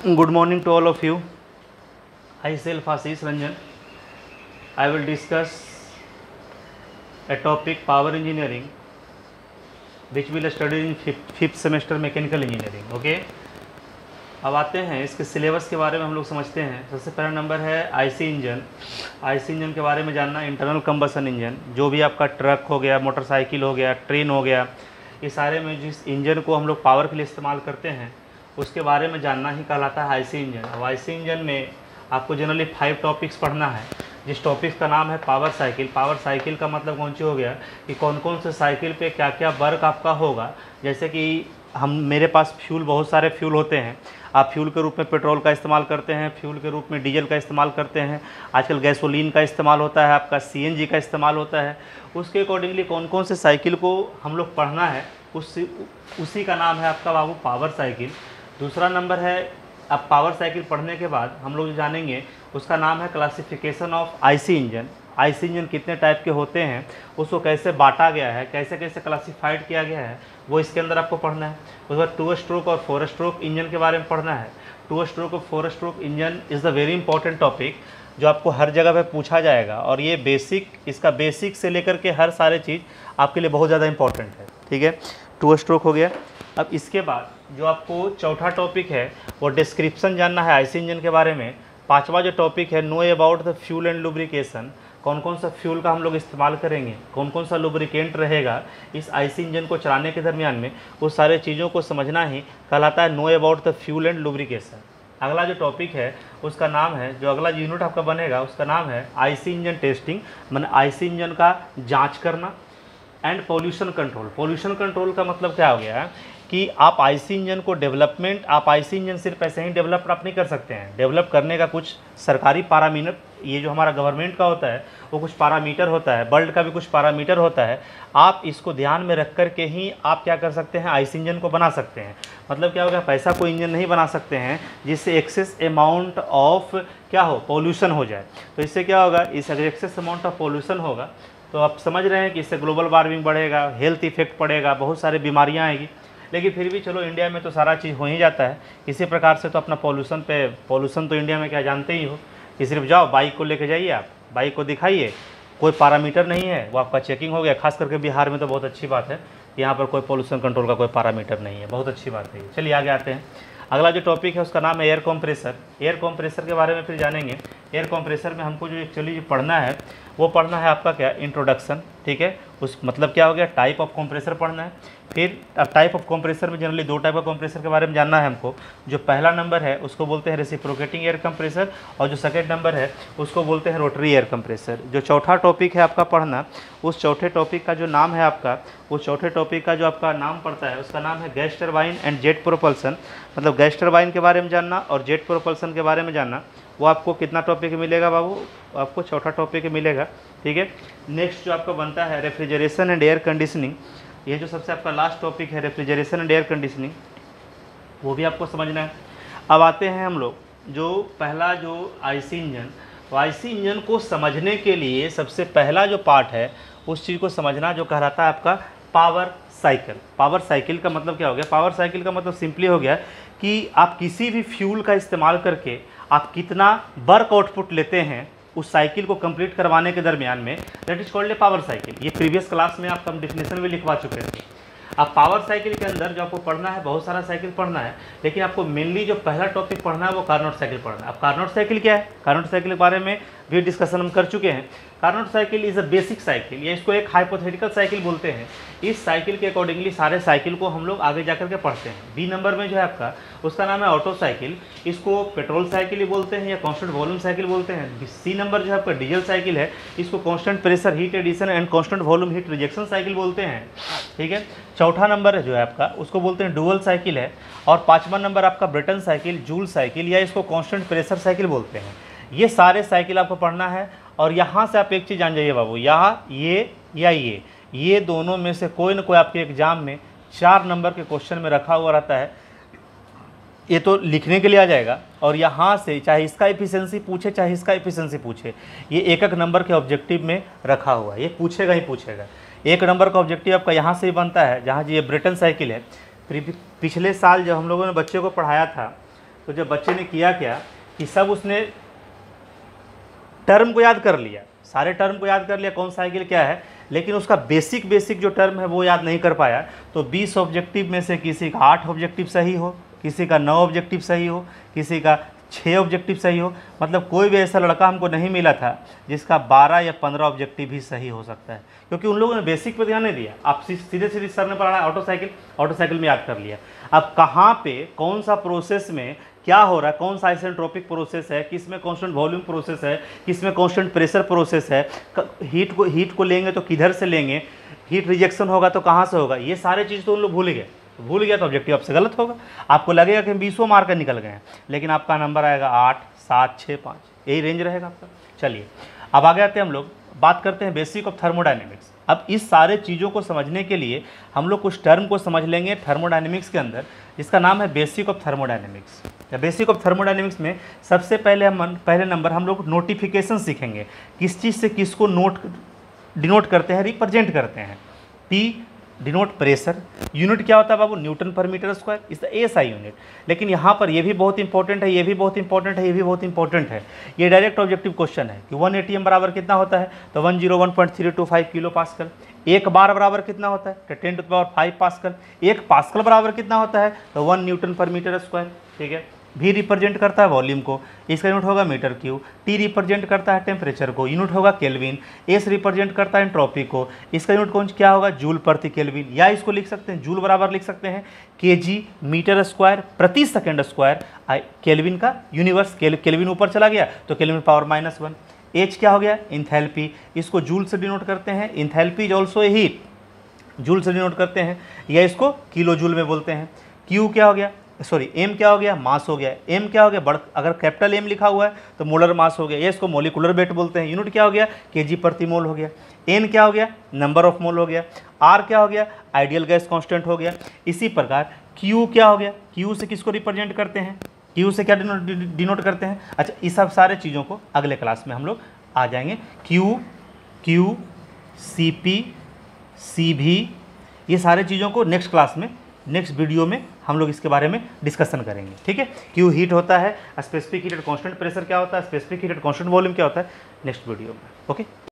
Good morning to all of you. I self Ashish Ranjan. I will discuss a topic power engineering which will study in fifth semester mechanical engineering. Okay. अब आते हैं इसके syllabus के बारे में हम लोग समझते हैं। सबसे पहला नंबर है आईसी इंजन। आईसी इंजन के बारे में जानना, इंटरनल कंबसन इंजन, जो भी आपका ट्रक हो गया, मोटरसाइकिल हो गया, ट्रेन हो गया, ये सारे में जिस इंजन को हम लोग पावर के लिए इस्तेमाल करते हैं उसके बारे में जानना ही कहलाता है आईसी इंजन। अब आईसी इंजन में आपको जनरली 5 टॉपिक्स पढ़ना है, जिस टॉपिक्स का नाम है पावर साइकिल। पावर साइकिल का मतलब कौन सी हो गया कि कौन कौन से साइकिल पे क्या क्या वर्क आपका होगा। जैसे कि मेरे पास फ्यूल, बहुत सारे फ्यूल होते हैं। आप फ्यूल के रूप में पेट्रोल का इस्तेमाल करते हैं, फ्यूल के रूप में डीजल का इस्तेमाल करते हैं, आजकल गैसोलीन का इस्तेमाल होता है, आपका सीएनजी का इस्तेमाल होता है। उसके अकॉर्डिंगली कौन कौन से साइकिल को हम लोग पढ़ना है उसी का नाम है आपका बाबू पावर साइकिल। दूसरा नंबर है, अब पावर साइकिल पढ़ने के बाद हम लोग जो जानेंगे उसका नाम है classification of IC engine. IC engine कितने टाइप के होते हैं, उसको कैसे बांटा गया है, कैसे कैसे क्लासिफाइड किया गया है, वो इसके अंदर आपको पढ़ना है। उसके बाद 2 स्ट्रोक और 4 स्ट्रोक इंजन के बारे में पढ़ना है। 2 स्ट्रोक और 4 stroke engine is the very important topic जो आपको हर जगह पे पूछा जाएगा, और ये इसका बेसिक से लेकर के हर सारे चीज़ आपके लिए बहुत ज़्यादा इंपॉर्टेंट है। ठीक है, 2 स्ट्रोक हो गया। अब इसके बाद जो आपको चौथा टॉपिक है वो डिस्क्रिप्शन जानना है आईसी इंजन के बारे में। 5वां जो टॉपिक है know about the fuel and lubrication, कौन कौन सा फ्यूल का हम लोग इस्तेमाल करेंगे, कौन कौन सा लुब्रिकेंट रहेगा इस आईसी इंजन को चलाने के दरमियान में, उस सारे चीज़ों को समझना ही कहलाता है know about the fuel and lubrication. अगला जो टॉपिक है उसका नाम है, जो अगला यूनिट आपका बनेगा उसका नाम है आईसी इंजन टेस्टिंग, माने आईसी इंजन का जाँच करना। And pollution control. Pollution control का मतलब क्या हो गया कि आप आईसी इंजन को आप आईसी इंजन सिर्फ ऐसे ही डेवलप आप नहीं कर सकते हैं। डेवलप करने का कुछ सरकारी पैरामीटर, ये जो हमारा गवर्नमेंट का होता है वो कुछ पैरामीटर होता है, वर्ल्ड का भी कुछ पैरामीटर होता है। आप इसको ध्यान में रख कर के ही आप क्या कर सकते हैं, आईसी इंजन को बना सकते हैं। मतलब क्या होगा, पैसा कोई इंजन नहीं बना सकते हैं जिससे एक्सेस अमाउंट ऑफ क्या हो, पोल्यूशन हो जाए। तो इससे क्या होगा, इस अगर एक्सेस अमाउंट ऑफ पोल्यूशन होगा तो आप समझ रहे हैं कि इससे ग्लोबल वार्मिंग बढ़ेगा, हेल्थ इफेक्ट पड़ेगा, बहुत सारी बीमारियां आएगी। लेकिन फिर भी चलो, इंडिया में तो सारा चीज़ हो ही जाता है इसी प्रकार से। तो अपना पोल्यूशन तो इंडिया में क्या जानते ही हो कि सिर्फ जाओ बाइक को लेके जाइए, आप बाइक को दिखाइए, कोई पैरामीटर नहीं है, वो आपका चेकिंग हो गया। खास करके बिहार में तो बहुत अच्छी बात है, यहाँ पर कोई पोल्यूशन कंट्रोल का कोई पैरामीटर नहीं है, बहुत अच्छी बात है। चलिए आगे आते हैं। अगला जो टॉपिक है उसका नाम है एयर कॉम्प्रेसर। एयर कॉम्प्रेसर के बारे में फिर जानेंगे। एयर कॉम्प्रेसर में हमको जो एक्चुअली जो पढ़ना है वो पढ़ना है आपका क्या, इंट्रोडक्शन। ठीक है, उस मतलब क्या हो गया, टाइप ऑफ कंप्रेसर पढ़ना है। फिर अब टाइप ऑफ कंप्रेसर में जनरली 2 टाइप ऑफ कंप्रेसर के बारे में जानना है हमको। जो पहला नंबर है उसको बोलते हैं रेसिप्रोकेटिंग एयर कंप्रेसर, और जो सेकंड नंबर है उसको बोलते हैं रोटरी एयर कंप्रेसर। जो चौथा टॉपिक है आपका पढ़ना, उस चौथे टॉपिक का जो नाम है आपका, उस चौथे टॉपिक का जो आपका नाम पड़ता है उसका नाम है gas turbine and jet propulsion. मतलब गैस टरबाइन के बारे में जानना और जेट प्रोपल्सन के बारे में जानना। वो आपको कितना टॉपिक मिलेगा बाबू, आपको चौथा टॉपिक मिलेगा। ठीक है, नेक्स्ट जो आपका बनता है रेफ्रिजरेशन एंड एयर कंडीशनिंग। ये जो सबसे आपका लास्ट टॉपिक है रेफ्रिजरेशन एंड एयर कंडीशनिंग, वो भी आपको समझना है। अब आते हैं हम लोग जो पहला जो आईसी इंजन, तो आईसी इंजन को समझने के लिए सबसे पहला जो पार्ट है उस चीज़ को समझना जो कहलाता है आपका पावर साइकिल। पावर साइकिल का मतलब क्या हो गया, पावर साइकिल का मतलब सिंपली हो गया कि आप किसी भी फ्यूल का इस्तेमाल करके आप कितना वर्क आउटपुट लेते हैं उस साइकिल को कंप्लीट करवाने के दरमियान में, that is called a power cycle. ये प्रीवियस क्लास में आपका हम डेफिनेशन भी लिखवा चुके हैं। अब पावर साइकिल के अंदर जो आपको पढ़ना है, बहुत सारा साइकिल पढ़ना है, लेकिन आपको मेनली जो पहला टॉपिक पढ़ना है वो कार्नोट साइकिल पढ़ना है। अब कार्नोट साइकिल क्या है, कार्नोट साइकिल के बारे में भी डिस्कशन हम कर चुके हैं। Carnot cycle is a basic cycle, या इसको एक हाइपोथेटिकल साइकिल बोलते हैं। इस साइकिल के अकॉर्डिंगली सारे साइकिल को हम लोग आगे जाकर के पढ़ते हैं। बी नंबर में जो है आपका उसका नाम है ऑटो साइकिल, इसको पेट्रोल साइकिल ही बोलते हैं या कांस्टेंट वॉल्यूम साइकिल बोलते हैं। सी नंबर जो है आपका डीजल साइकिल है, इसको constant pressure heat addition and constant volume heat rejection cycle बोलते हैं। ठीक है, चौथा नंबर जो है आपका उसको बोलते हैं डुअल साइकिल है, और 5वां नंबर आपका ब्रेटन साइकिल, जूल साइकिल, या इसको कांस्टेंट प्रेशर साइकिल बोलते हैं। ये सारे साइकिल आपको पढ़ना है। और यहाँ से आप एक चीज़ जान जाइए बाबू, यहाँ ये दोनों में से कोई ना कोई आपके एग्जाम में 4 नंबर के क्वेश्चन में रखा हुआ रहता है। ये तो लिखने के लिए आ जाएगा, और यहाँ से चाहे इसका एफिशिएंसी पूछे चाहे इसका एफिशिएंसी पूछे, ये एक नंबर के ऑब्जेक्टिव में रखा हुआ है, ये पूछेगा ही पूछेगा। 1 नंबर का ऑब्जेक्टिव आपका यहाँ से ही बनता है, जहाँ ये ब्रेटन साइकिल है। पिछले साल जब हम लोगों ने बच्चे को पढ़ाया था तो जब बच्चे ने किया क्या कि सब उसने टर्म को याद कर लिया, सारे टर्म को याद कर लिया कौन साइकिल क्या है, लेकिन उसका बेसिक जो टर्म है वो याद नहीं कर पाया। तो 20 ऑब्जेक्टिव में से किसी का 8 ऑब्जेक्टिव सही हो, किसी का 9 ऑब्जेक्टिव सही हो, किसी का 6 ऑब्जेक्टिव सही हो, मतलब कोई भी ऐसा लड़का हमको नहीं मिला था जिसका 12 या 15 ऑब्जेक्टिव भी सही हो सकता है, क्योंकि उन लोगों ने बेसिक पे ध्यान नहीं दिया। आप सीधे सर ने पढ़ाया ऑटो साइकिल में याद कर लिया। अब कहाँ पे कौन सा प्रोसेस में क्या हो रहा है, कौन सा आइसेंट्रोपिक प्रोसेस है, किस में कांस्टेंट वॉल्यूम प्रोसेस है, किस में कांस्टेंट प्रेशर प्रोसेस है, हीट को लेंगे तो किधर से लेंगे, हीट रिजेक्शन होगा तो कहाँ से होगा, ये सारे चीज़ तो उन लोग भूल गए। भूल गया तो ऑब्जेक्टिव आपसे गलत होगा। आपको लगेगा कि हम 20 मार्क निकल गए हैं, लेकिन आपका नंबर आएगा 8, 7, 6, 5, यही रेंज रहेगा आपका। चलिए अब आगे आते हैं, हम लोग बात करते हैं बेसिक ऑफ थर्मोडायनेमिक्स। अब इस सारे चीज़ों को समझने के लिए हम लोग कुछ टर्म को समझ लेंगे थर्मोडायनेमिक्स के अंदर, जिसका नाम है basic of thermodynamics. Basic of thermodynamics में सबसे पहले नंबर हम लोग नोटिफिकेशन सीखेंगे, किस चीज़ से किसको डिनोट करते हैं, रिप्रेजेंट करते हैं। P डिनोट प्रेशर, यूनिट क्या होता है बाबू, newton per metre square, is the SI unit. लेकिन यहाँ पर ये भी बहुत इंपॉर्टेंट है, ये भी बहुत इंपॉर्टेंट है, ये भी बहुत इंपॉर्टेंट है। ये डायरेक्ट ऑब्जेक्टिव क्वेश्चन है कि 1 ATM बराबर कितना होता है, तो 101.325 किलो पास्कल। एक बार बराबर कितना होता है, तो 10⁵ पास्कल। एक पास्कल बराबर कितना होता है, तो 1 न्यूटन पर मीटर स्क्वायर। ठीक है। भी रिप्रेजेंट करता है वॉल्यूम को, इसका यूनिट होगा मीटर क्यूब। टी रिप्रेजेंट करता है टेम्परेचर को, यूनिट होगा केल्विन। एस रिप्रेजेंट करता है एंट्रोपी को, इसका यूनिट कौन क्या होगा, जूल प्रति केल्विन। या इसको लिख सकते हैं, जूल बराबर लिख सकते हैं केजी मीटर स्क्वायर प्रति सेकेंड स्क्वायर। केल्विन का यूनिवर्स, केल्विन ऊपर चला गया तो केल्विन पावर -1। एच क्या हो गया, इंथैल्पी, इसको जूल से डिनोट करते हैं। Enthalpy is also a heat, joule से डिनोट करते हैं, या इसको किलो जूल में बोलते हैं। क्यू क्या हो गया, सॉरी एम क्या हो गया, मास हो गया। एम क्या हो गया, अगर कैपिटल एम लिखा हुआ है तो मोलर मास हो गया, ये इसको मोलिकुलर वेट बोलते हैं। यूनिट क्या हो गया, केजी प्रति मोल हो गया। एन क्या हो गया, नंबर ऑफ मोल हो गया। आर क्या हो गया, आइडियल गैस कांस्टेंट हो गया। इसी प्रकार क्यू क्या हो गया, क्यू से किसको रिप्रेजेंट करते हैं, क्यू से क्या डिनोट करते हैं। अच्छा, इस सब सारे चीज़ों को अगले क्लास में हम लोग आ जाएंगे। क्यू CP CV, ये सारे चीज़ों को नेक्स्ट क्लास में, नेक्स्ट वीडियो में हम लोग इसके बारे में डिस्कशन करेंगे। ठीक है। क्यू हीट होता है, स्पेसिफिक हीट कांस्टेंट प्रेशर क्या होता है, स्पेसिफिक हीट कांस्टेंट वॉल्यूम क्या होता है, नेक्स्ट वीडियो में। ओके।